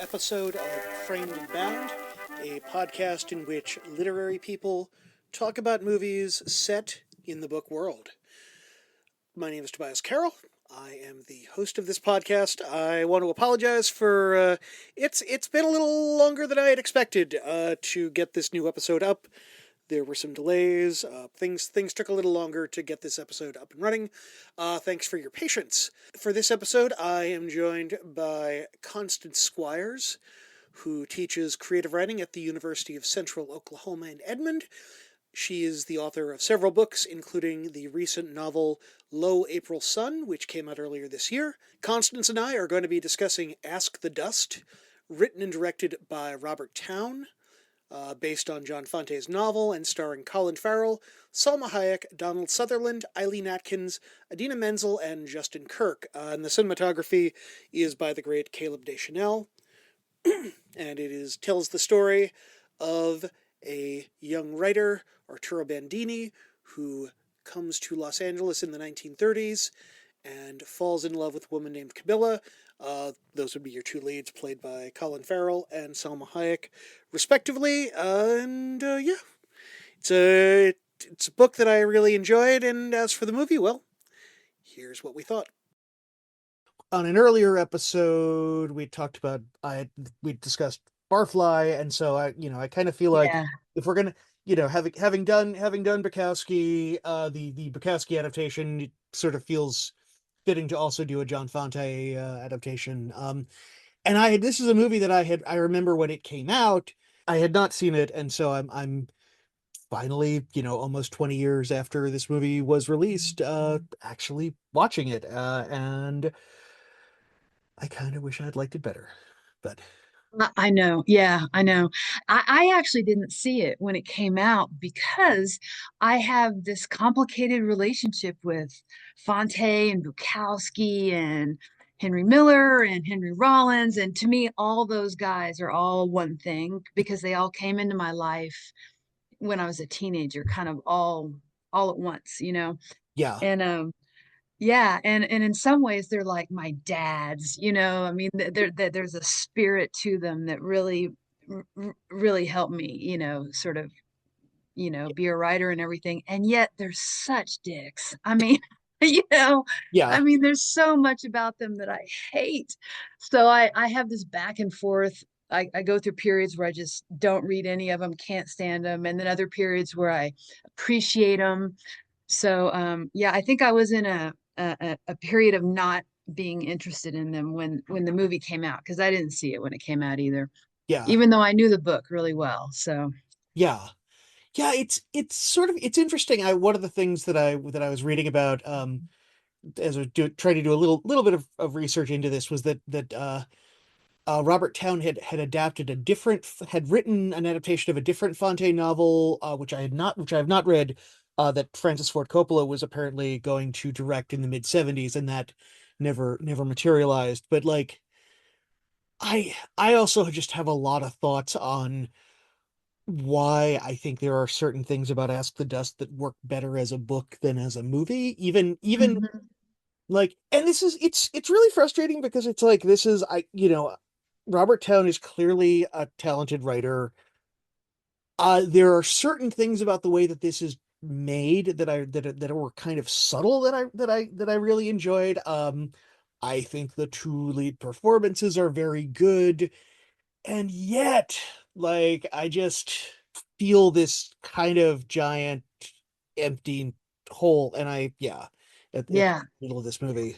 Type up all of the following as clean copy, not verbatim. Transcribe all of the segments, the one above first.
episode of Framed and Bound, a podcast in which literary people talk about movies set in the book world. My name is Tobias Carroll. I am the host of this podcast. I want to apologize for it's been a little longer than I had expected to get this new episode up. There were some delays. Things took a little longer to get this episode up and running. Thanks for your patience. For this episode, I am joined by Constance Squires, who teaches creative writing at the University of Central Oklahoma in Edmond. She is the author of several books, including the recent novel Low April Sun, which came out earlier this year. Constance and I are going to be discussing Ask the Dust, written and directed by Robert Towne, based on John Fante's novel and starring Colin Farrell, Salma Hayek, Donald Sutherland, Eileen Atkins, Idina Menzel, and Justin Kirk. And the cinematography is by the great Caleb Deschanel. And it tells the story of a young writer, Arturo Bandini, who comes to Los Angeles in the 1930s and falls in love with a woman named Camilla. Those would be your two leads, played by Colin Farrell and Salma Hayek, respectively. It's a book that I really enjoyed. And as for the movie, well, here's what we thought. On an earlier episode, we talked about we discussed Barfly, and so I kind of feel like if we're gonna, having done Bukowski, the Bukowski adaptation, it sort of feels fitting to also do a John Fante adaptation. And this is a movie that I remember when it came out. I had not seen it, and so I'm finally, almost 20 years after this movie was released, actually watching it, and I kind of wish I'd liked it better, but. I know. Yeah, I know. I actually didn't see it when it came out because I have this complicated relationship with Fonte and Bukowski and Henry Miller and Henry Rollins. And to me, all those guys are all one thing because they all came into my life when I was a teenager, kind of all at once, Yeah. And yeah, and in some ways they're like my dads, I mean, there's a spirit to them that really helped me, sort of, be a writer and everything. And yet they're such dicks. I mean, Yeah. there's so much about them that I hate. So I have this back and forth. I go through periods where I just don't read any of them, can't stand them, and then other periods where I appreciate them. So yeah, I think I was in a period of not being interested in them when the movie came out, because I didn't see it when it came out either, Yeah. even though I knew the book really well. So Yeah. Yeah, it's interesting. One of the things that I was reading about, as I was trying to do a little bit of research into this, was that Robert Towne had written an adaptation of a different Fonte novel, which I have not read, that Francis Ford Coppola was apparently going to direct in the mid '70s, and that never materialized. But like, I also just have a lot of thoughts on why I think there are certain things about Ask the Dust that work better as a book than as a movie. Even mhm. like, and it's really frustrating because it's like, Robert Towne is clearly a talented writer. There are certain things about the way that this is made that were kind of subtle that I really enjoyed. I think the two lead performances are very good, and yet, like, I just feel this kind of giant empty hole, and at the Yeah, middle of this movie.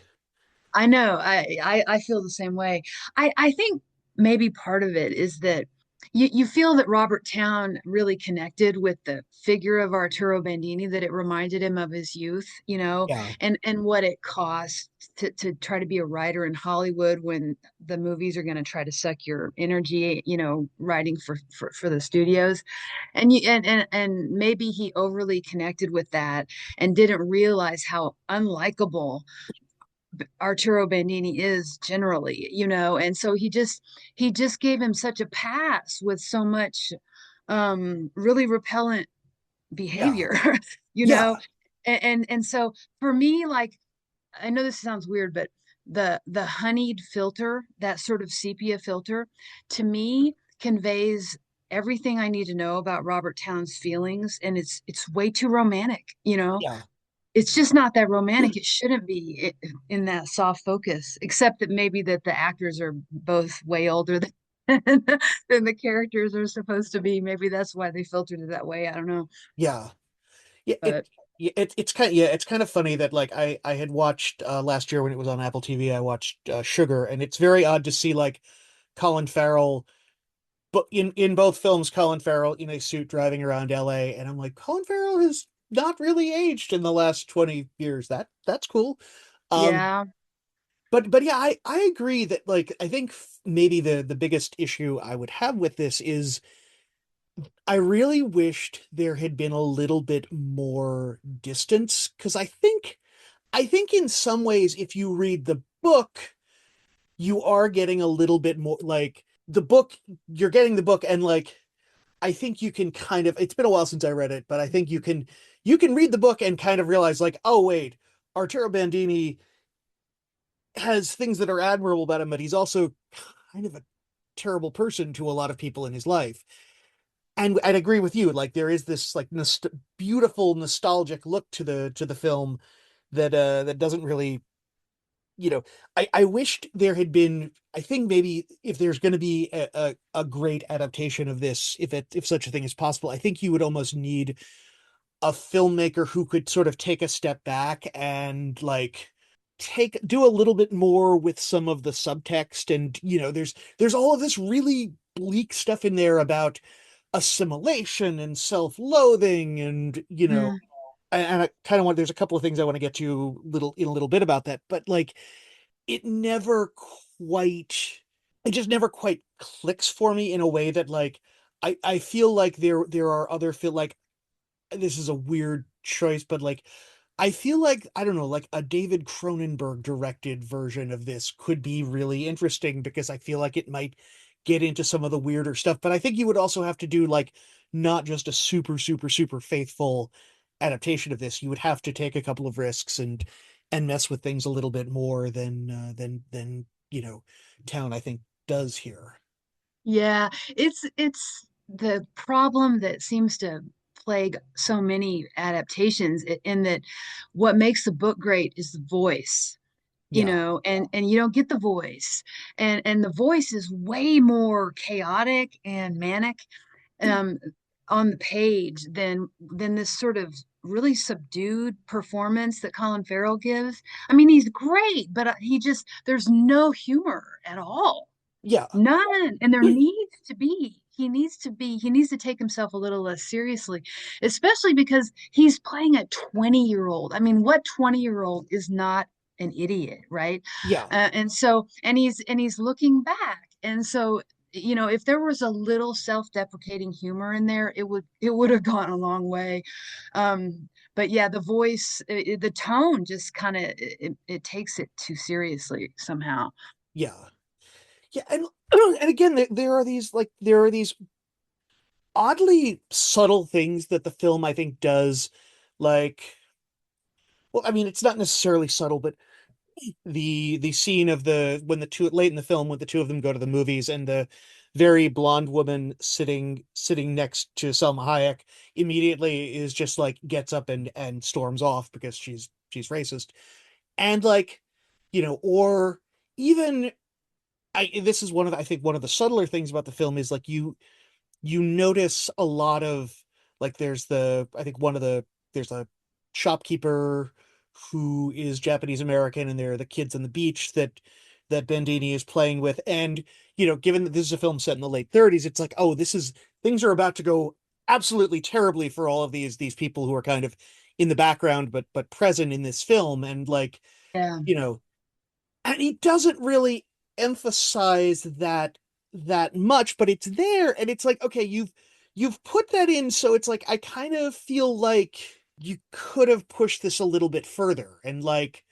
I know. I feel the same way. I think maybe part of it is that you feel that Robert Towne really connected with the figure of Arturo Bandini, that it reminded him of his youth, Yeah, and what it cost to try to be a writer in Hollywood when the movies are going to try to suck your energy, writing for the studios. And maybe he overly connected with that and didn't realize how unlikable Arturo Bandini is generally, and so he just gave him such a pass with so much really repellent yeah, behavior, you yeah, know. And so for me, like, I know this sounds weird, but the honeyed filter, that sort of sepia filter, to me conveys everything I need to know about Robert Towne's feelings, and it's way too romantic, you know. Yeah. It's just not that romantic. It shouldn't be in that soft focus, except that maybe that the actors are both way older than than the characters are supposed to be. Maybe that's why they filtered it that way. I don't know. Yeah. Yeah, But it's kind of funny that like I had watched last year when it was on Apple TV. I watched Sugar, and it's very odd to see like Colin Farrell, but in both films, Colin Farrell in a suit driving around LA, and I'm like, Colin Farrell has not really aged in the last 20 years. That's cool. Um, yeah. but yeah, I agree that like I think maybe the biggest issue I would have with this is I really wished there had been a little bit more distance, because I think in some ways if you read the book, you are getting a little bit more like the book, you're getting the book, and like I think you can kind of, it's been a while since I read it, but I think you can read the book and kind of realize like, oh wait, Arturo Bandini has things that are admirable about him, but he's also kind of a terrible person to a lot of people in his life. And I'd agree with you. Like there is this like beautiful nostalgic look to the film that doesn't really, you know. I wished there had been. I think maybe if there's going to be a great adaptation of this, if such a thing is possible, I think you would almost need a filmmaker who could sort of take a step back and like take do a little bit more with some of the subtext. And there's all of this really bleak stuff in there about assimilation and self-loathing, and Mm. and I kind of want, there's a couple of things I want to get to a little bit about that, but like it never quite it just never quite clicks for me in a way that like I feel like there are other feel like this is a weird choice, but like I feel like, I don't know, like a David Cronenberg directed version of this could be really interesting, because I feel like it might get into some of the weirder stuff. But I think you would also have to do like not just a super, super, super faithful adaptation of this. You would have to take a couple of risks and mess with things a little bit more than Town, I think, does here. Yeah, it's the problem that seems to plague so many adaptations, in that what makes the book great is the voice, Yeah. and you don't get the voice. And the voice is way more chaotic and manic um on the page than this sort of really subdued performance that Colin Farrell gives. I mean, he's great, but he just there's no humor at all. Yeah. None. And there needs to be. He needs to take himself a little less seriously, especially because he's playing a 20-year-old. I mean, what 20-year-old is not an idiot, right? Yeah. And he's looking back. And so, if there was a little self-deprecating humor in there, it would have gone a long way. But yeah, the voice, the tone just kind of it takes it too seriously somehow. Yeah. Yeah, and again, there are these oddly subtle things that the film, I think, does. Like, well, I mean, it's not necessarily subtle, but the scene of the when the two late in the film when the two of them go to the movies, and the very blonde woman sitting next to Selma Hayek immediately is just like gets up and storms off because she's racist. And like, or even this is I think one of the subtler things about the film is like you notice a lot of like I think there's a shopkeeper who is Japanese American, and there are the kids on the beach that Bandini is playing with. And given that this is a film set in the late 30s, it's like, oh, this is things are about to go absolutely terribly for all of these people who are kind of in the background but present in this film. And like, Yeah. you know and he doesn't really emphasize that much, but it's there, and it's like, okay, you've put that in, so it's like I kind of feel like you could have pushed this a little bit further, and like,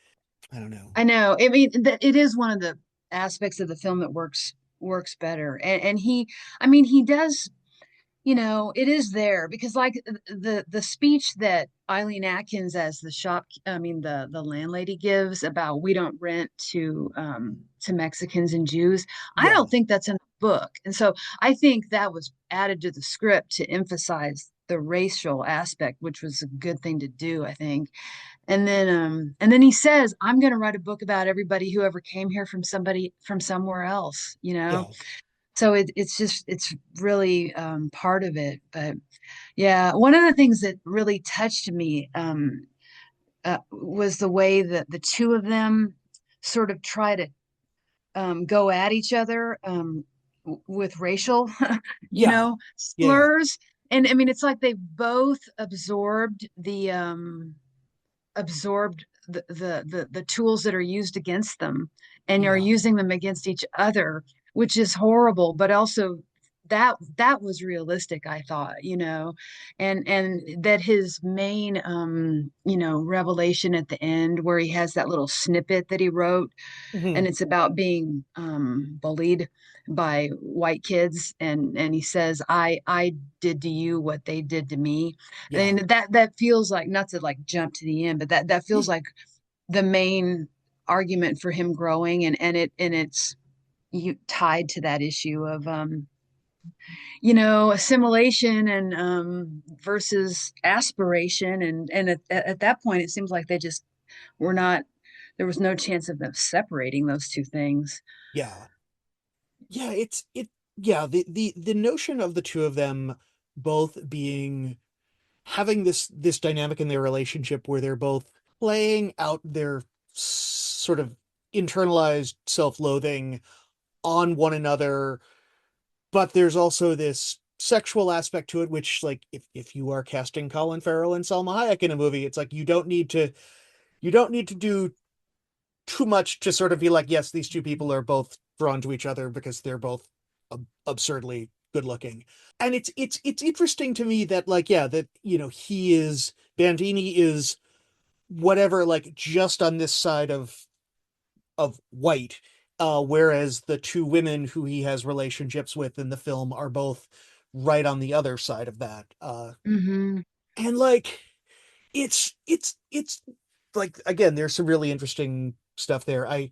I don't know. I know. I mean, it is one of the aspects of the film that works better. And he, I mean, he does. it is there because like the speech that Eileen Atkins as the landlady gives about we don't rent to Mexicans and Jews. I Yeah. don't think that's in the book. And so I think that was added to the script to emphasize the racial aspect, which was a good thing to do, I think. And then he says, I'm going to write a book about everybody who ever came here from somebody from somewhere else. Yeah. So it's really part of it. But yeah, one of the things that really touched me was the way that the two of them sort of try to go at each other with racial, Yeah. Yeah. slurs. And I mean, it's like they both absorbed the tools that are used against them and are Yeah. using them against each other, which is horrible, but also that was realistic, I thought, and that his main revelation at the end where he has that little snippet that he wrote, Hmm. and it's about being bullied by white kids, and he says, I did to you what they did to me. Yeah. And that feels like, not to like jump to the end, but that feels like the main argument for him growing, and it's you tied to that issue of assimilation and versus aspiration, and at that point it seems like they just were not, there was no chance of them separating those two things. Yeah. Yeah. Yeah. The notion of the two of them both being having this dynamic in their relationship where they're both playing out their sort of internalized self-loathing on one another, but there's also this sexual aspect to it, which like if you are casting Colin Farrell and Salma Hayek in a movie, it's like you don't need to do too much to sort of be like, yes, these two people are both drawn to each other because they're both absurdly good looking. And it's interesting to me that like, yeah, that he is Bandini is whatever, like just on this side of white, whereas the two women who he has relationships with in the film are both right on the other side of that. Mm-hmm. And like it's like, again, there's some really interesting stuff there. I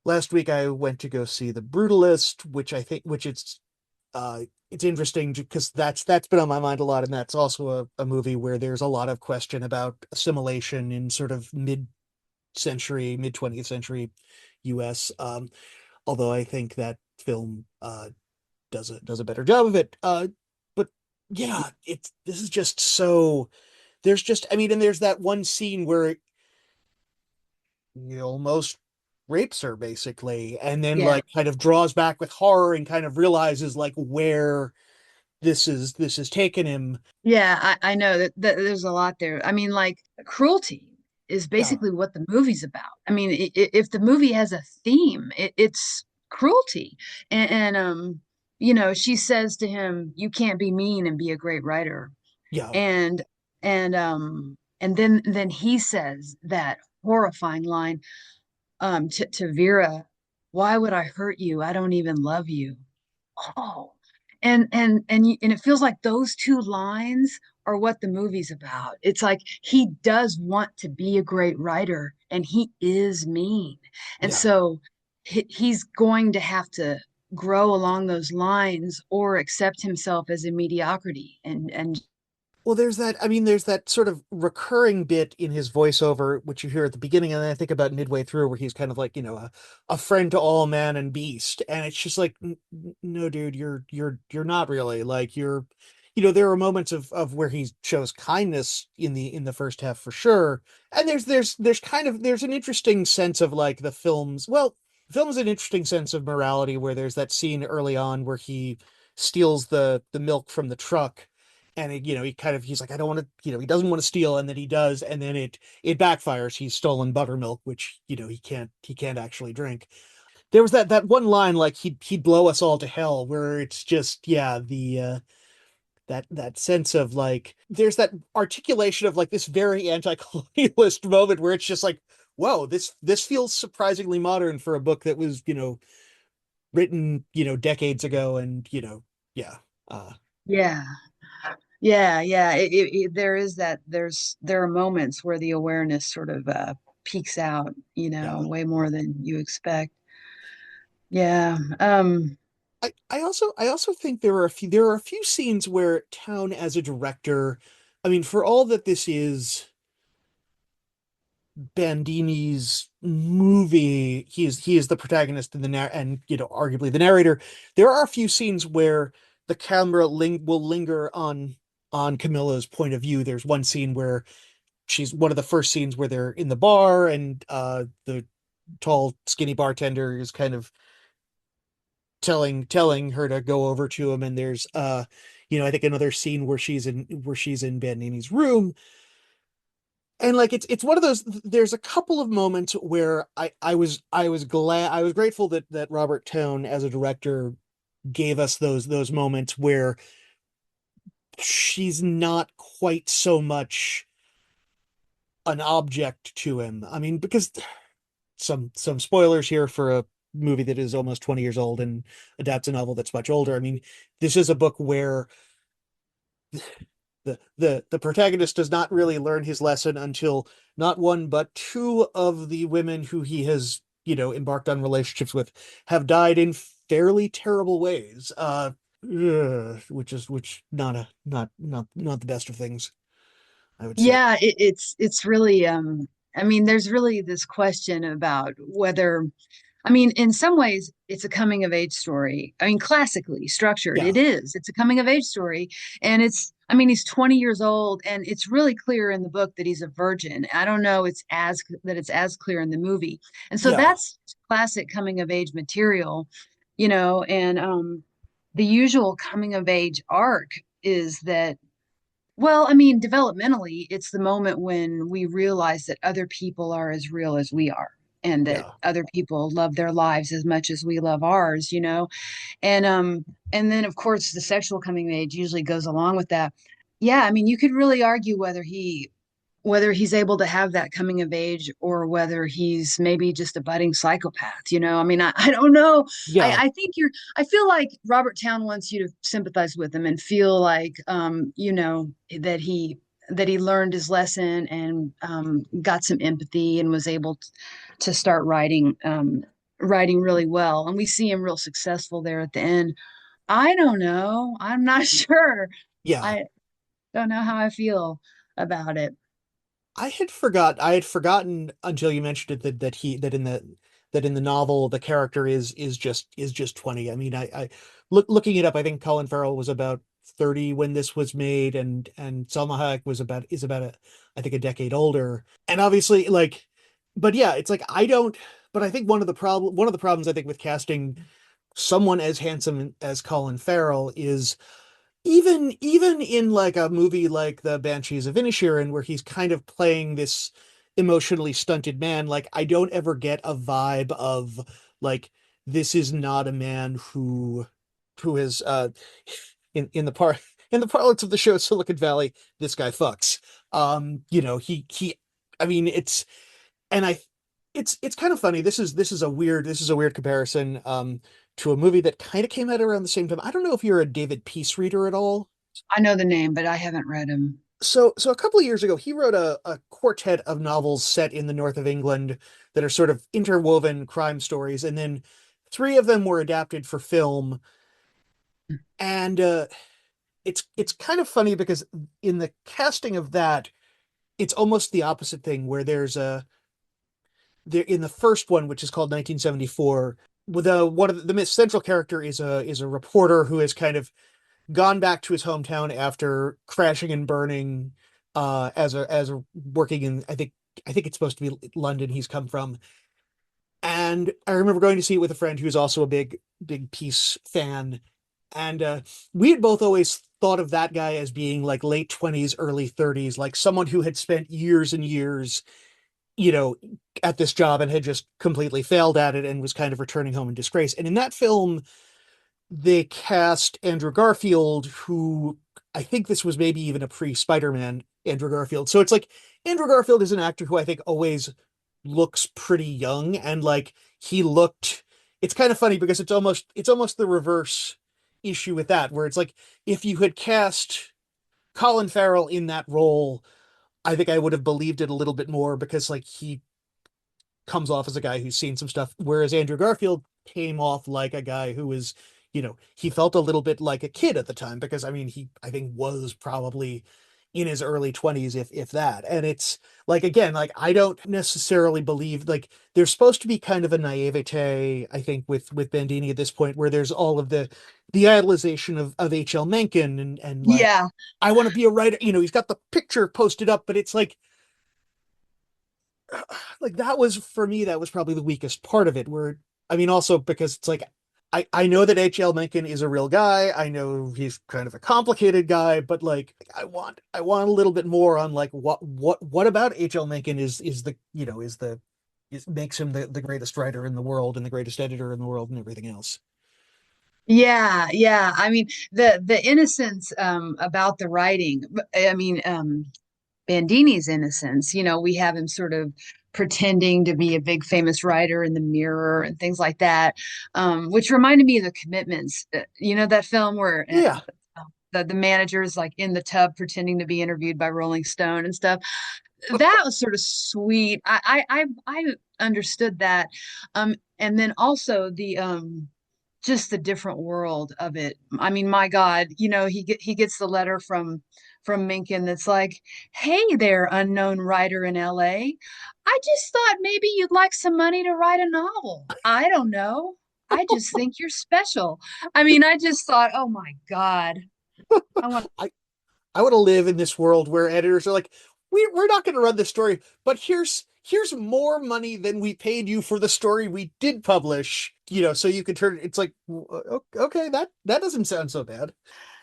Last week I went to go see The Brutalist, which it's interesting because that's been on my mind a lot, and that's also a movie where there's a lot of question about assimilation in sort of mid 20th century US. Although I think that film does a better job of it. But yeah, it's this is just so there's just I mean, and there's that one scene where he almost rapes her basically, and then Yeah. like kind of draws back with horror and kind of realizes like where this is taking him. Yeah, I know that there's a lot there. I mean, like cruelty is Yeah, basically what the movie's about. I mean, if the movie has a theme, it's cruelty. And she says to him, "You can't be mean and be a great writer." yeah, And and then he says that horrifying line to Vera, "Why would I hurt you? I don't even love you." Oh, and it feels like those two lines are what the movie's about. It's like he does want to be a great writer, and he is mean, and yeah. so he's going to have to grow along those lines or accept himself as a mediocrity. And Well, there's that sort of recurring bit in his voiceover, which you hear at the beginning, and then I think about midway through, where he's kind of like, a friend to all man and beast. And it's just like, no, dude, you're not really like there are moments of where he shows kindness in the first half for sure. And there's an interesting sense of like the film is an interesting sense of morality where there's that scene early on where he steals the milk from the truck, and he's like, I don't want to, he doesn't want to steal, and then he does, and then it backfires. He's stolen buttermilk, which he can't actually drink. There was that one line like he'd blow us all to hell, where it's just, yeah, the that sense of like there's that articulation of like this very anti-colonialist moment where it's just like, whoa, this feels surprisingly modern for a book that was written decades ago, and yeah. uh Yeah. Yeah, yeah. There is that. There are moments where the awareness sort of peaks out, Yeah. way more than you expect. Yeah. I also think there are a few scenes where Towne as a director, I mean, for all that this is Bandini's movie, he is the protagonist and arguably the narrator. There are a few scenes where the camera will linger on Camilla's point of view. There's one scene where she's one of the first scenes where they're in the bar and the tall, skinny bartender is kind of telling her to go over to him, and there's I think another scene where she's in Bandini's room, and like it's one of those. There's a couple of moments where I was grateful that Robert Towne as a director gave us those moments where she's not quite so much an object to him. I mean, because some spoilers here for a movie that is almost 20 years old and adapts a novel that's much older. I mean, this is a book where the protagonist does not really learn his lesson until not one but two of the women who he has, embarked on relationships with have died in fairly terrible ways. Which not the best of things, I would say. Yeah, it's really I mean, there's really this question about whether I mean, in some ways, it's a coming of age story. I mean, classically structured, it Yeah, is. It's a coming of age story. And I mean, he's 20 years old, and it's really clear in the book that he's a virgin. I don't know it's as clear in the movie. And so yeah, that's classic coming of age material, and the usual coming of age arc is that well, I mean, developmentally, it's the moment when we realize that other people are as real as we are, and that yeah, other people love their lives as much as we love ours. And and then of course the sexual coming of age usually goes along with that. Yeah, I mean, you could really argue whether he's able to have that coming of age or whether he's maybe just a budding psychopath. I mean, I don't know. yeah, I think I feel like Robert Towne wants you to sympathize with him and feel like, that he learned his lesson and got some empathy and was able to start writing really well. And we see him real successful there at the end. I don't know. I'm not sure. yeah. I don't know how I feel about it. I had forgotten until you mentioned it that in the novel the character is just 20. I mean, looking it up, I think Colin Farrell was about 30 when this was made, and Salma Hayek is about I think a decade older. And obviously, like, but yeah, it's like I don't. But I think one of the problems I think with casting someone as handsome as Colin Farrell is even in like a movie like The Banshees of Inisherin, where he's kind of playing this emotionally stunted man, like I don't ever get a vibe of like this is not a man who is in the part in the parlance of the show Silicon Valley, this guy fucks. He I mean and I it's kind of funny. This is a weird comparison to a movie that kind of came out around the same time. I don't know if you're a David Peace reader at all. I know the name, but I haven't read him. So a couple of years ago, he wrote a quartet of novels set in the north of England that are sort of interwoven crime stories, and then three of them were adapted for film. And it's kind of funny because in the casting of that, it's almost the opposite thing, where there in the first one, which is called 1974, with one of the central character is a reporter who has kind of gone back to his hometown after crashing and burning as a working in I think it's supposed to be London he's come from. And I remember going to see it with a friend who's also a big Peace fan, and we had both always thought of that guy as being like late 20s early 30s, like someone who had spent years and years, you know at this job and had just completely failed at it and was kind of returning home in disgrace. And in that film they cast Andrew Garfield, who I think this was maybe even a pre-Spider-Man Andrew Garfield. So it's like Andrew Garfield is an actor who I think always looks pretty young, and like he looked. It's kind of funny because it's almost the reverse issue with that, where it's like if you had cast Colin Farrell in that role, I think I would have believed it a little bit more because like he comes off as a guy who's seen some stuff, whereas Andrew Garfield came off like a guy who was, he felt a little bit like a kid at the time because I mean he I think was probably in his early 20s if that. And it's like again, like I don't necessarily believe like there's supposed to be kind of a naivete, I think, with Bandini at this point where there's all of the idolization of H.L. Mencken and like Yeah. I want to be a writer, he's got the picture posted up, but it's like that was for me that was probably the weakest part of it where I mean also because it's like I know that H.L. Mencken is a real guy. I know he's kind of a complicated guy, but like I want a little bit more on like what about H.L. Mencken is the is makes him the greatest writer in the world and the greatest editor in the world and everything else. Yeah, yeah. I mean, the innocence about the writing. I mean, Bandini's innocence. We have him sort of pretending to be a big famous writer in the mirror and things like that, which reminded me of the Commitments. That film where Yeah. the manager is like in the tub pretending to be interviewed by Rolling Stone and stuff. That was sort of sweet. I understood that, and then also the just the different world of it. I mean, my God, he gets the letter from Minkin that's like, "Hey there, unknown writer in LA. I just thought maybe you'd like some money to write a novel. I don't know. I just think you're special." I mean, I just thought, "Oh my God. I want I I want to live in this world where editors are like, we're not going to run this story, but here's more money than we paid you for the story we did publish, so you can turn it's like okay, that doesn't sound so bad.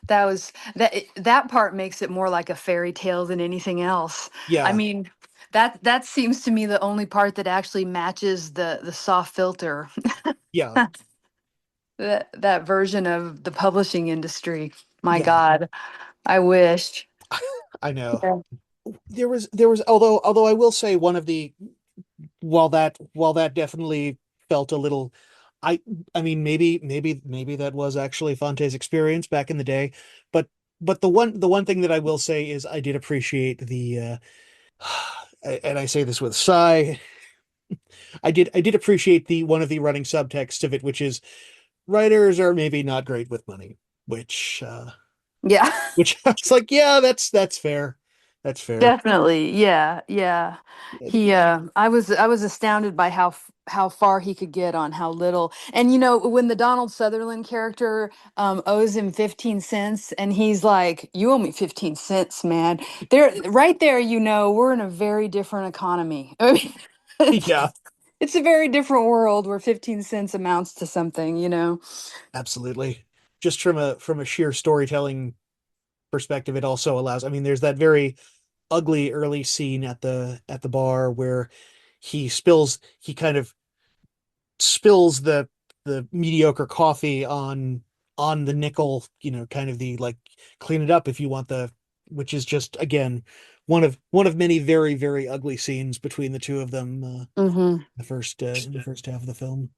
That part makes it more like a fairy tale than anything else. I Yeah, mean, that seems to me the only part that actually matches the soft filter. yeah, That version of the publishing industry. My yeah. God, I wish. I know. Yeah. There was although I will say one of the while that definitely felt a little I I mean maybe that was actually Fante's experience back in the day, but the one thing that I will say is I did appreciate and I say this with a sigh, I did appreciate the one of the running subtext of it, which is writers are maybe not great with money, which Yeah. which I was like, yeah, that's fair. That's fair. Definitely. Yeah. Yeah. I was astounded by how far he could get on how little. And when the Donald Sutherland character owes him 15 cents and he's like, "You owe me 15 cents, man." There right there, we're in a very different economy. I mean, Yeah, it's a very different world where 15 cents amounts to something. absolutely. Just from a sheer storytelling perspective, it also allows. I mean, there's that very ugly early scene at the bar where he kind of spills the mediocre coffee on the nickel, kind of the like clean it up if you want which is just again one of many very very ugly scenes between the two of them Hmm. in the first half of the film.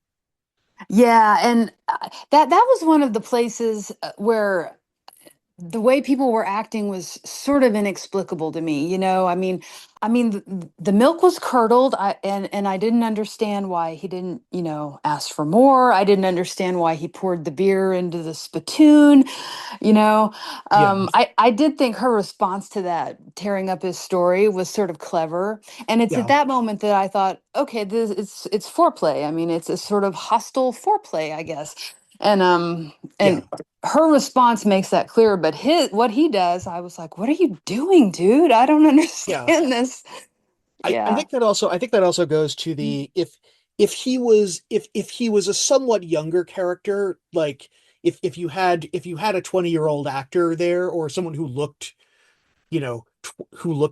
Yeah, and that was one of the places where the way people were acting was sort of inexplicable to me. I mean the milk was curdled. And I didn't understand why he didn't ask for more. I didn't understand why he poured the beer into the spittoon. you know Yeah, I did think her response to that, tearing up his story, was sort of clever. And it's at yeah, that moment that I thought, okay, this it's foreplay. I mean, it's a sort of hostile foreplay, I guess. And yeah, her response makes that clear, but his what he does, I was like, what are you doing, dude? I don't yeah. understand this. I Yeah. think that also goes to the if he was a somewhat younger character, like if you had a 20-year-old actor there or someone who looked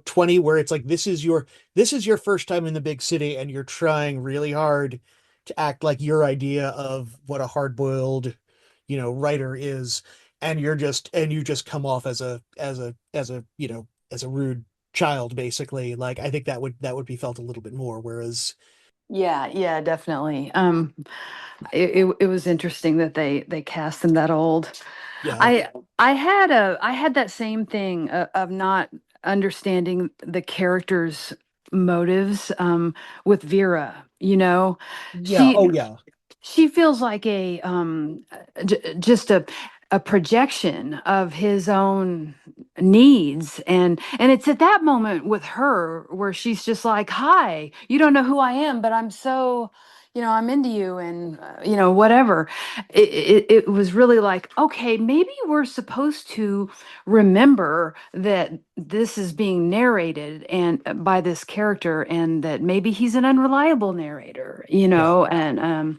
20, where it's like this is your first time in the big city and you're trying really hard to act like your idea of what a hard-boiled writer is, and you just come off as a rude child, basically. Like I think that would be felt a little bit more, whereas Yeah, yeah, definitely. It was interesting that they cast him that old. Yeah. I had that same thing of not understanding the character's motives with Vera, you know. Yeah. She Oh, yeah. she feels like a just a projection of his own needs, and it's at that moment with her where she's just like, hi, you don't know who I am, but I'm so, I'm into you, and whatever. It was really like, okay, maybe we're supposed to remember that this is being narrated and by this character, and that maybe he's an unreliable narrator, Yeah. and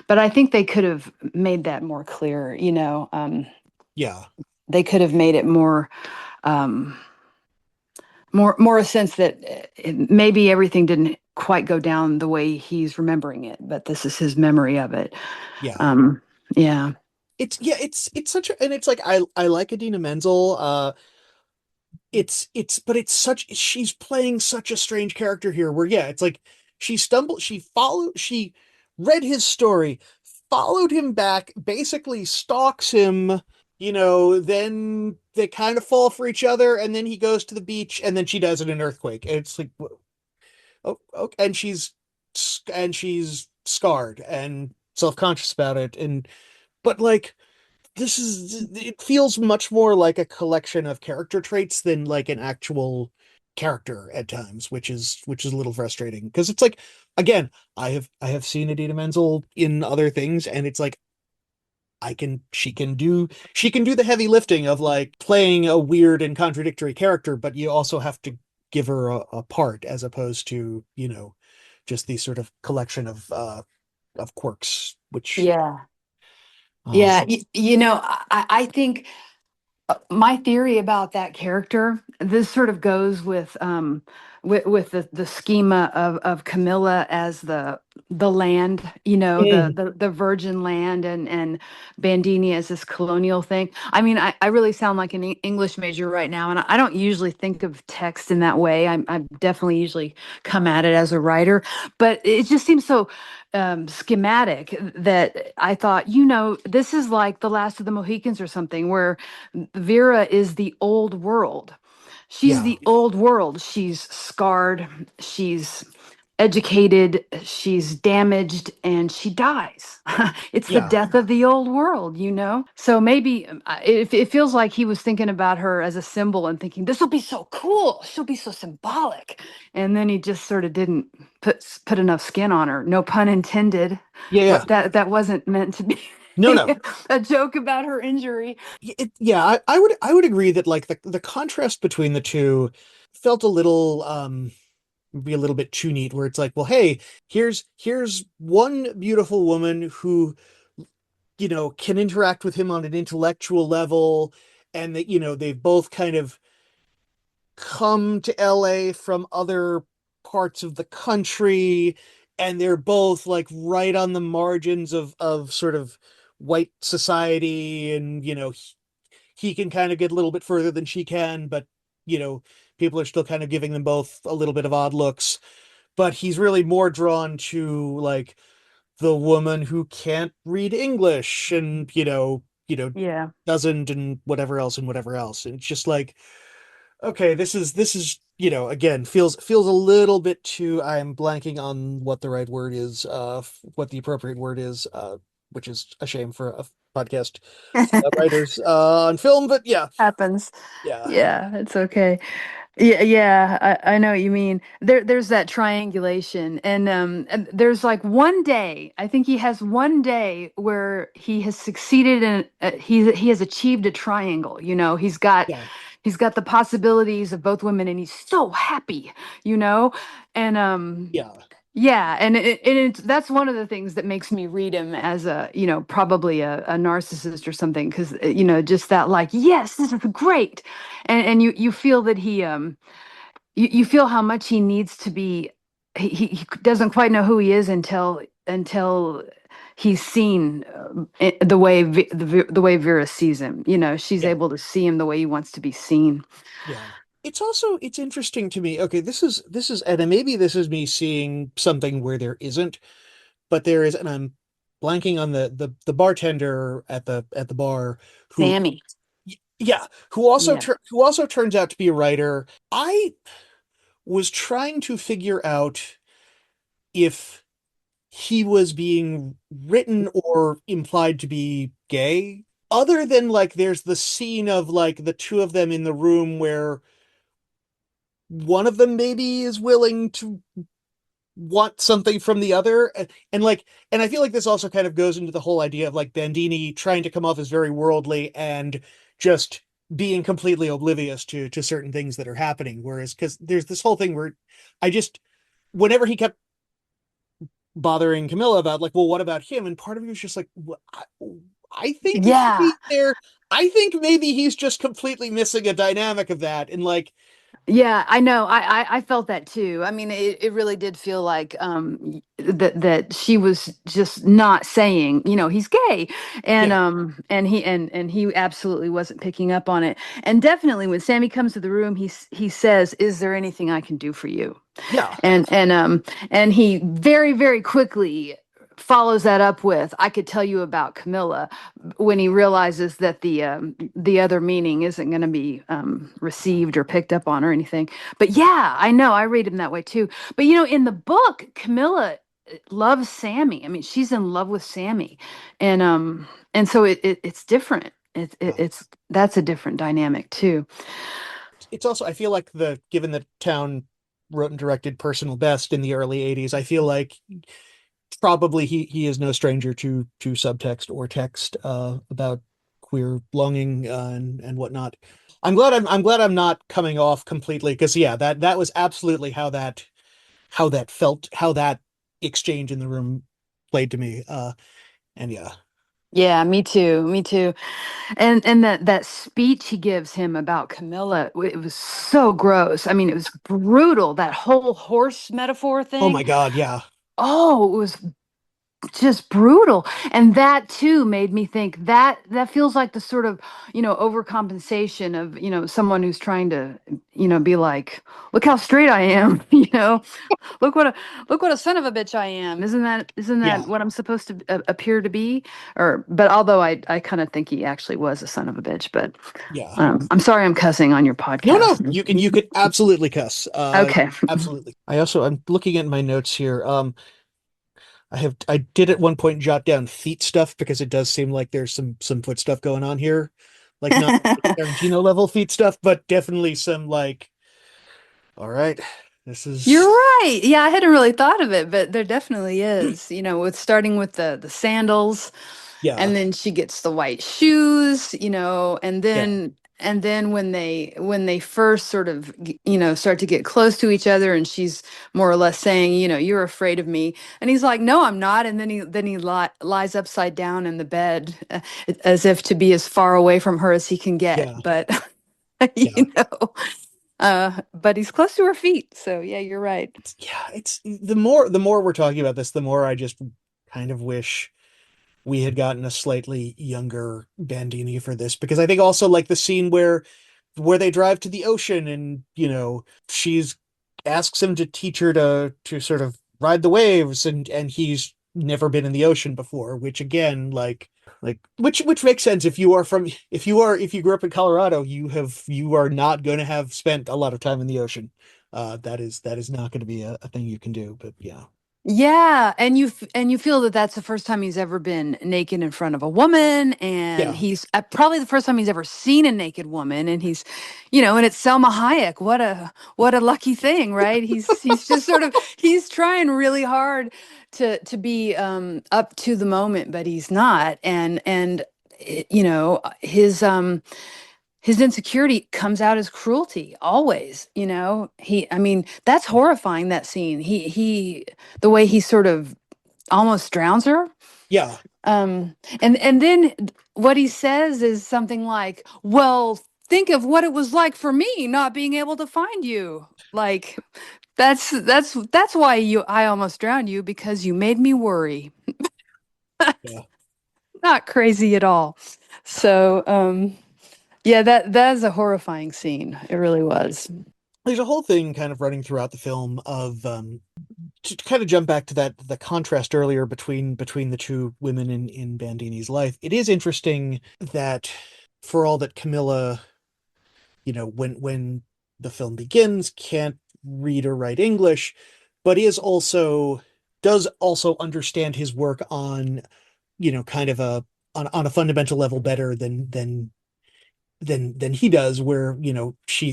but I think they could have made that more clear, Yeah. they could have made it um, more a sense that maybe everything didn't quite go down the way he's remembering it, but this is his memory of it. Yeah. Um, yeah, It's such a, and it's like I like Idina Menzel. But it's such, she's playing such a strange character here where, yeah, it's like she read his story, followed him back, basically stalks him, then they kind of fall for each other, and then he goes to the beach, and then she dies in an earthquake. And it's like, oh, okay. And she's scarred and self-conscious about it. And but like, it feels much more like a collection of character traits than like an actual character at times, which is a little frustrating because it's like, again, I have seen Idina Menzel in other things, and it's like, she can do the heavy lifting of like playing a weird and contradictory character, but you also have to give her a part, as opposed to, just these sort of collection of quirks, which yeah, uh yeah. I think my theory about that character, this sort of goes with the schema of Camilla as the land, mm, the virgin land, and Bandini as this colonial thing. I mean, I really sound like an English major right now, and I don't usually think of text in that way. I definitely usually come at it as a writer, but it just seems so schematic that I thought, this is like The Last of the Mohicans or something, where Vera is the old world. She's yeah, the old world. She's scarred, she's educated, she's damaged, and she dies. It's the yeah. death of the old world, So maybe it feels like he was thinking about her as a symbol and thinking, this will be so cool. She'll be so symbolic. And then he just sort of didn't put enough skin on her. No pun intended. Yeah, yeah. That wasn't meant to be No, no. a joke about her injury. Yeah, I would agree that like the contrast between the two felt a little be a little bit too neat, where it's like, well, hey, here's one beautiful woman who, can interact with him on an intellectual level, and that, they've both kind of come to LA from other parts of the country, and they're both like right on the margins of sort of white society, and he can kind of get a little bit further than she can, but you know, people are still kind of giving them both a little bit of odd looks. But he's really more drawn to like the woman who can't read English, and Yeah. doesn't, and whatever else and whatever else. And it's just like, okay, this is again, feels a little bit too, I'm blanking on what the right word is, what the appropriate word is, which is a shame for a podcast writers on film, but yeah, Happens. yeah, Yeah, it's okay. Yeah, yeah, I know what you mean. There's that triangulation, and there's like one day. I think he has one day where he has succeeded in. He has achieved a triangle. yeah, He's got the possibilities of both women, and he's so happy. You know, and yeah, Yeah, and that's one of the things that makes me read him as probably a narcissist or something, because just that, like, yes, this is great, and you feel that you feel how much he needs to be. He doesn't quite know who he is until he's seen the way Vera sees him. She's yeah, able to see him the way he wants to be seen. yeah. it's also it's interesting to me. Okay, this is and maybe this is me seeing something where there isn't, but there is, and I'm blanking on the bartender at the bar who Sammy. yeah, Yeah. who also turns out to be a writer. I was trying to figure out if he was being written or implied to be gay. Other than like there's the scene of like the two of them in the room where one of them maybe is willing to want something from the other and like and I feel like this also kind of goes into the whole idea of like Bandini trying to come off as very worldly and just being completely oblivious to certain things that are happening, whereas because there's this whole thing where I just whenever he kept bothering Camilla about like, well, what about him, and part of me was just like, well, I think Yeah. maybe there I think maybe he's just completely missing a dynamic of that and like Yeah, I know. I felt that too. I mean, it really did feel like that she was just not saying, he's gay, yeah and he absolutely wasn't picking up on it. And definitely when Sammy comes to the room, he says, "Is there anything I can do for you?" yeah And he very, very quickly follows that up with, "I could tell you about Camilla," when he realizes that the other meaning isn't going to be received or picked up on or anything. But yeah, I know, I read him that way too. But in the book, Camilla loves Sammy. I mean, she's in love with Sammy, and so it's different. yeah. It's that's a different dynamic too. It's also I feel like the given that Town wrote and directed Personal Best in the early 80s, I feel like probably he is no stranger to subtext or text about queer longing and whatnot. I'm glad I'm not coming off completely because yeah, that was absolutely how that felt, how that exchange in the room played to me. And yeah, Yeah, me too. Me too. And that speech he gives him about Camilla, it was so gross. I mean, it was brutal. That whole horse metaphor oh thing. my God, yeah, Oh, it was just brutal. And that too made me think that feels like the sort of, overcompensation of, someone who's trying to, be like, look how straight I am, look what a look what a son of a bitch I am. Isn't that yeah, what I'm supposed to appear to be? But although I kind of think he actually was a son of a bitch, but yeah. I'm sorry I'm cussing on your No, no, podcast. you could absolutely cuss. Okay. Absolutely. I'm looking at my notes here. I did at one point jot down feet stuff because it does seem like there's some foot stuff going on here. Like not Tarantino level feet stuff, but definitely some like, all right, this You're is right. Yeah, I hadn't really thought of it, but there definitely is, with starting with the sandals, yeah, and then she gets the white shoes, and yeah, then when they first sort of start to get close to each other, and she's more or less saying, "You're afraid of me," and he's like, "No, I'm not," and then he lies upside down in the bed, as if to be as far away from her as he can get, yeah, but yeah. you know but he's close to her feet, so yeah, you're right. Yeah, it's the more we're talking about this, the more I just kind of wish we had gotten a slightly younger Bandini for this because I think also like the scene where they drive to the ocean and she's asks him to teach her to sort of ride the waves and he's never been in the ocean before, which again which makes sense if you are from if you grew up in Colorado, you are not going to have spent a lot of time in the ocean. That is not going to be a thing you can do, but yeah. Yeah, and you feel that that's the first time he's ever been naked in front of a woman, and Yeah. he's probably the first time he's ever seen a naked woman, and and it's Selma Hayek. What a lucky thing, right? He's just sort of he's trying really hard to be up to the moment, but he's not, and his insecurity comes out as cruelty always. I mean, that's horrifying, that scene. The way he sort of almost drowns her. Yeah. And then what he says is something like, well, think of what it was like for me not being able to find you. Like, that's why I almost drowned you, because you made me worry. Yeah. Not crazy at all. So Yeah, that is a horrifying scene. It really was. There's a whole thing kind of running throughout the film of to kind of jump back to that the contrast earlier between the two women in Bandini's life. It is interesting that for all that Camilla, when the film begins, can't read or write English, but does also understand his work on, kind of on a fundamental level better than he does, where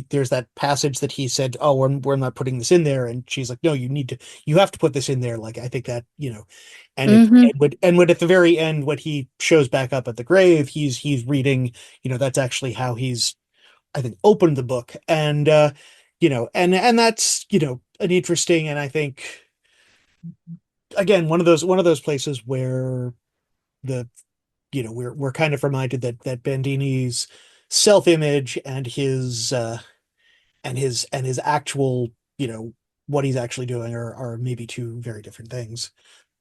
there's that passage that he said, oh, we're not putting this in there, and she's like, no, you have to put this in there, like I think that, and it Hmm. and when at the very end when he shows back up at the grave, he's reading, that's actually how he's, I think, opened the book. And and that's, an interesting, and I think, again, one of those places where the we're kind of reminded that Bandini's self-image and his actual, what he's actually doing are maybe two very different things.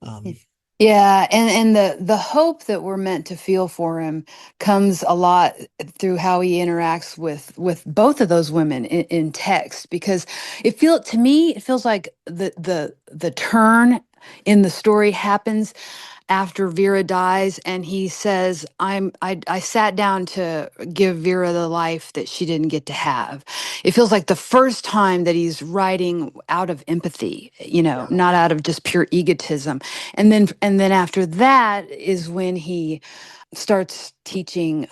Um, Yeah, and the hope that we're meant to feel for him comes a lot through how he interacts with both of those women in text, because to me it feels like the turn in the story happens after Vera dies, and he says, I sat down to give Vera the life that she didn't get to have. It feels like the first time that he's writing out of empathy, yeah, not out of just pure egotism. And then after that is when he starts teaching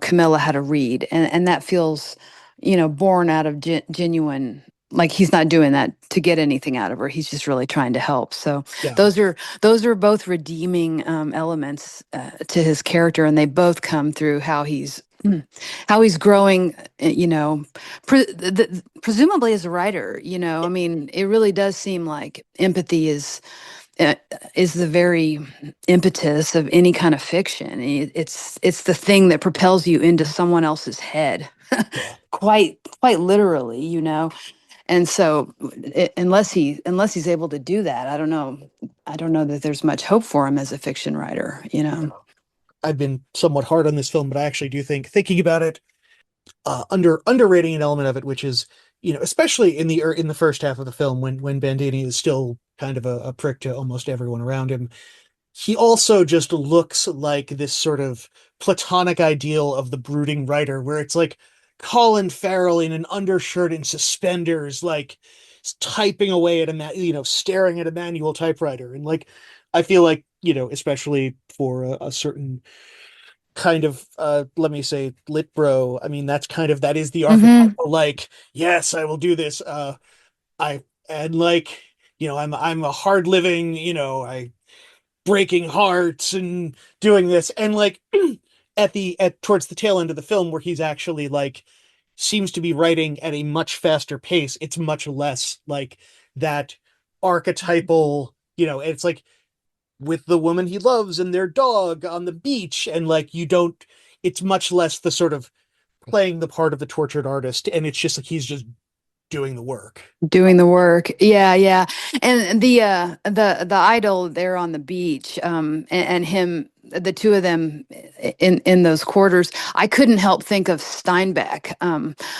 Camilla how to read, and that feels, born out of genuine, like he's not doing that to get anything out of her. He's just really trying to help. So yeah, those are both redeeming elements to his character, and they both come through how he's growing, presumably as a writer. I mean, it really does seem like empathy uh, is the very impetus of any kind of fiction. It's the thing that propels you into someone else's head, yeah. quite literally, And so, unless he's able to do that, I don't know. I don't know that there's much hope for him as a fiction writer. I've been somewhat hard on this film, but I actually do think, thinking about it, underrating an element of it, which is, especially in the first half of the film, when Bandini is still kind of a prick to almost everyone around him. He also just looks like this sort of platonic ideal of the brooding writer, where it's like Colin Farrell in an undershirt and suspenders, like typing away at staring at a manual typewriter. And like, I feel like, especially for a certain kind of, let me say, lit bro, I mean, that is the Hmm. archetypal, like, yes, I will do this. I and like, I'm a hard living, I breaking hearts and doing this, and like at towards the tail end of the film, where he's actually like seems to be writing at a much faster pace, it's much less like that archetypal, it's like with the woman he loves and their dog on the beach, and like you don't it's much less the sort of playing the part of the tortured artist, and it's just like he's just doing the work. Doing the work. Yeah, yeah. And the idol there on the beach, and him, the two of them in those quarters, I couldn't help think of Steinbeck.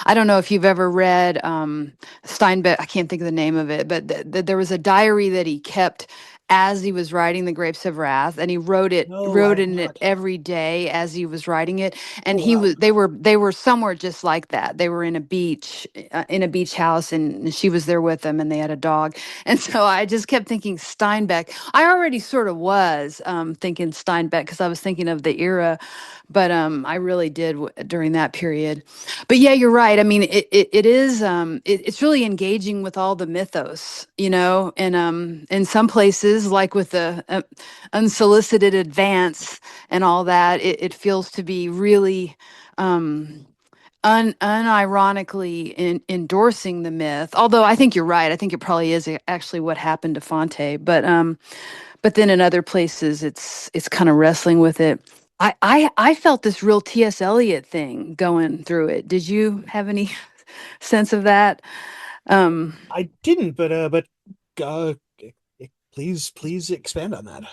I don't know if you've ever read Steinbeck. I can't think of the name of it, but there was a diary that he kept as he was writing The Grapes of Wrath, and he No, I wrote have in it not. every day as he was writing it. Oh And wow. they were somewhere just like that. They were in a beach house, and she was there with them, and they had a dog. And so I just kept thinking Steinbeck. I already sort of was thinking Steinbeck, because I was thinking of the era, but I really did during that period. But yeah, you're right. I mean, it is it's really engaging with all the mythos, and in some places, like with the unsolicited advance and all that, it feels to be really um unironically endorsing the myth. Although I think you're right. I think it probably is actually what happened to Fante. But then in other places, it's kind of wrestling with it. I felt this real T.S. Eliot thing going through it. Did you have any sense of that? Um, I didn't, but uh, please expand on that.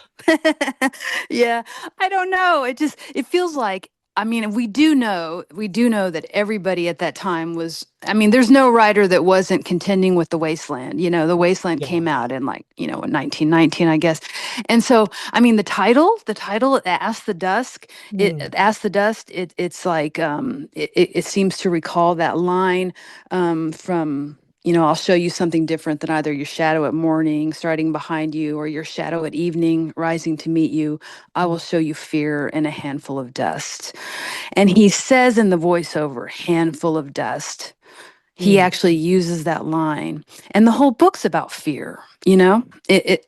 yeah, I don't know. It feels like I mean, we do know that everybody at that time was, I mean, there's no writer that wasn't contending with The Wasteland. You know, The Wasteland Yeah. came out in like, you know, in 1919, I guess. And so, I mean, the title, Ask the Dusk, Mm. Ask the Dust, it's like, it seems to recall that line from, you know, I'll show you something different than either your shadow at morning, starting behind you, or your shadow at evening, rising to meet you. I will show you fear in a handful of dust. And he says in the voiceover, handful of dust. He Mm. actually uses that line. And the whole book's about fear, you know?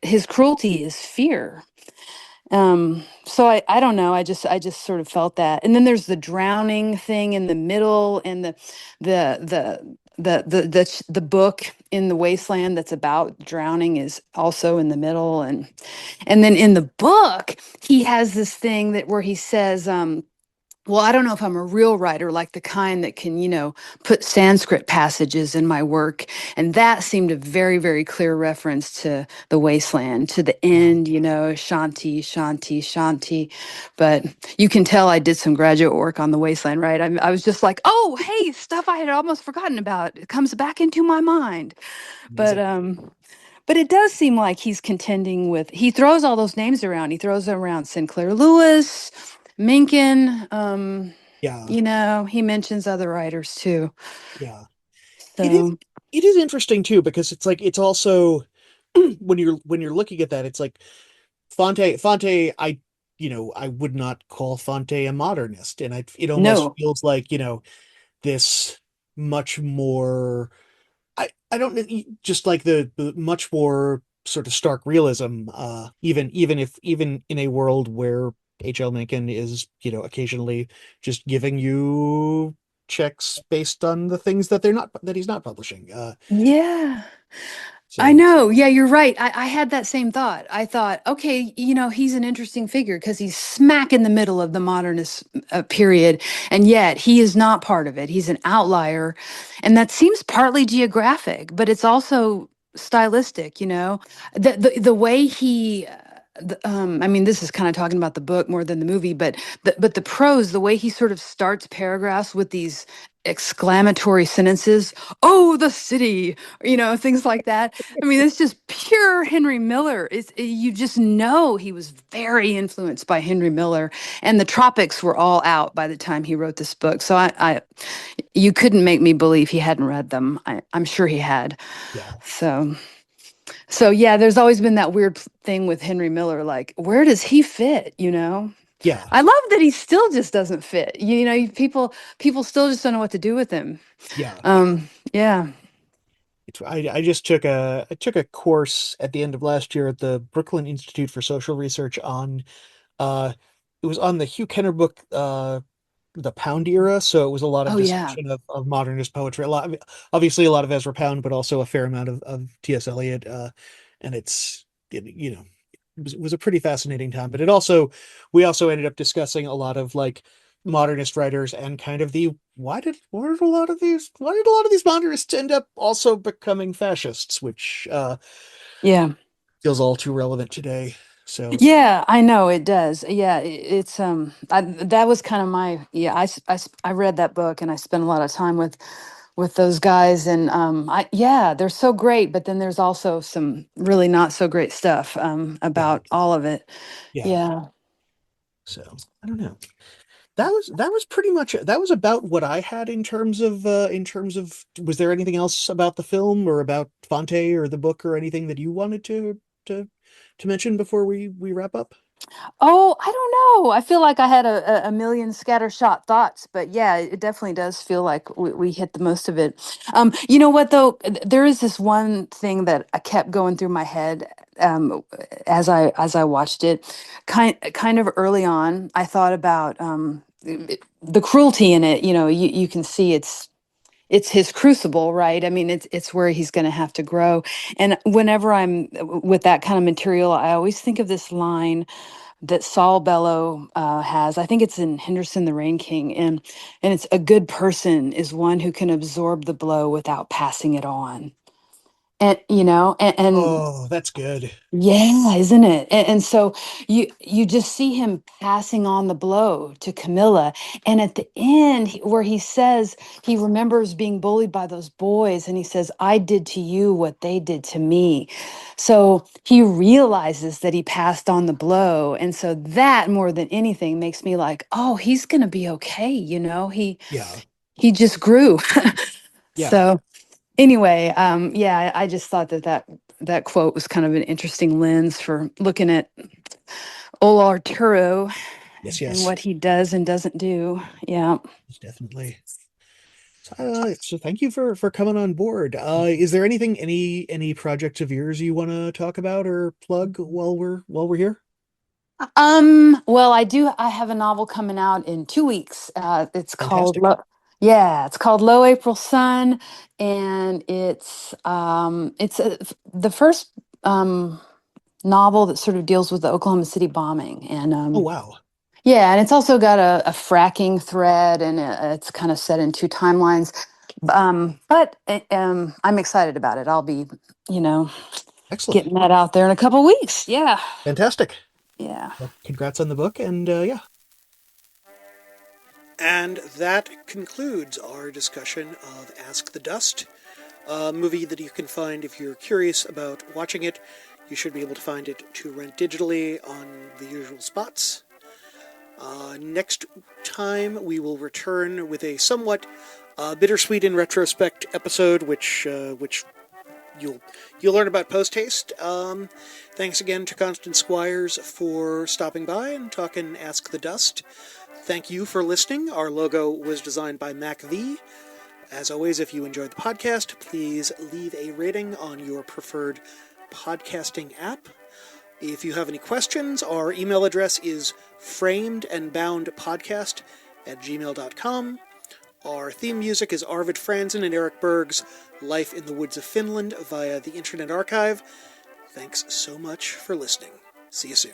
His cruelty is fear. So I don't know. I just sort of felt that. And then there's the drowning thing in the middle, and the the the book in the wasteland that's about drowning is also in the middle. And then in the book he has this thing that where he says, well, I don't know if I'm a real writer, like the kind that can, you know, put Sanskrit passages in my work. And that seemed a very, very clear reference to the wasteland, to the Yeah. end, you know, Shanti, Shanti, Shanti. But you can tell I did some graduate work on the wasteland, right? I was just like, oh, hey, stuff I had almost forgotten about. It comes back into my mind. But Amazing. but it does seem like he's contending with, he throws all those names around. He throws around Sinclair Lewis, Mencken, Yeah. you know, he mentions other writers too. Yeah. It is So it is interesting too, because it's like it's also when you're looking at that, it's like Fante, I would not call Fante a modernist, and it almost no. feels like, this much more, I don't know, just like the much more sort of stark realism, even in a world where H.L. Mencken is, occasionally just giving you checks based on the things that he's not publishing. Yeah. I So know. Yeah, you're right. I had that same thought. I thought, okay, you know, he's an interesting figure because he's smack in the middle of the modernist period, and yet he is not part of it. He's an outlier, and that seems partly geographic, but it's also stylistic. You know, the way he. I mean, this is kind of talking about the book more than the movie, but the prose, the way he sort of starts paragraphs with these exclamatory sentences, "Oh, the city," you know, things like that. I mean, it's just pure Henry Miller. You just know he was very influenced by Henry Miller, and the tropics were all out by the time he wrote this book. So you couldn't make me believe he hadn't read them. I'm sure he had. yeah, So, so yeah, there's always been that weird thing with Henry Miller. Like, where does he fit? You know, yeah, I love that he still just doesn't fit. You know, people still just don't know what to do with him. yeah. Yeah. I took a course at the end of last year at the Brooklyn Institute for Social Research on uh it was on the Hugh Kenner book, the Pound era. So it was a lot of Oh yeah. discussion of modernist poetry. I mean, obviously a lot of Ezra Pound, but also a fair amount of T.S. Eliot. And it was a pretty fascinating time. But we also ended up discussing a lot of like modernist writers, and kind of the why did a lot of these modernists end up also becoming fascists, which Yeah. feels all too relevant today. So Yeah, I know it does. Yeah, it's that was kind of my, yeah, I read that book and I spent a lot of time with those guys, and I yeah, they're so great, but then there's also some really not so great stuff yeah, about all of it. yeah. Yeah. So I don't know. That was pretty much it. That was about what I had in terms of, was there anything else about the film or about Fante or the book or anything that you wanted to to mention before we wrap up? Oh, I don't know. I feel like I had a million scattershot thoughts, but yeah, it definitely does feel like we hit the most of it. You know what though? There is this one thing that I kept going through my head as I watched it. Kind of early on, I thought about the cruelty in it. You know, you can see it's his crucible, right? I mean, it's where he's going to have to grow. And whenever I'm with that kind of material, I always think of this line that Saul Bellow has. I think it's in Henderson the Rain King, and it's, a good person is one who can absorb the blow without passing it on. And and Oh, that's good. yeah, isn't it? And so you just see him passing on the blow to Camilla, and at the end, where he says he remembers being bullied by those boys, and he says, "I did to you what they did to me." So he realizes that he passed on the blow, and so that more than anything makes me like, "Oh, he's gonna be okay." Yeah. He just grew. Yeah. So anyway, yeah, I just thought that quote was kind of an interesting lens for looking at old Arturo Yes, and yes. what he does and doesn't do. Yeah. Definitely. So thank you for coming on board. Is there anything, any projects of yours you want to talk about or plug while we're here? Well, I have a novel coming out in 2 weeks. It's called Fantastic. yeah, it's called Low April Sun, and it's the first novel that sort of deals with the Oklahoma City bombing. And Oh, wow. yeah, and it's also got a fracking thread, and it's kind of set in two timelines. But I'm excited about it. I'll be, you know, Excellent. getting that out there in a couple weeks. Yeah, Fantastic. yeah. Well, congrats on the book, and yeah. And that concludes our discussion of Ask the Dust, a movie that you can find if you're curious about watching it. You should be able to find it to rent digitally on the usual spots. Next time, we will return with a somewhat bittersweet in retrospect episode, which you'll learn about post haste. Thanks again to Constance Squires for stopping by and talking Ask the Dust. Thank you for listening. Our logo was designed by Mac V. As always, if you enjoyed the podcast, please leave a rating on your preferred podcasting app. If you have any questions, our email address is framedandboundpodcast@gmail.com. Our theme music is Arvid Franzen and Eric Berg's Life in the Woods of Finland via the Internet Archive. Thanks so much for listening. See you soon.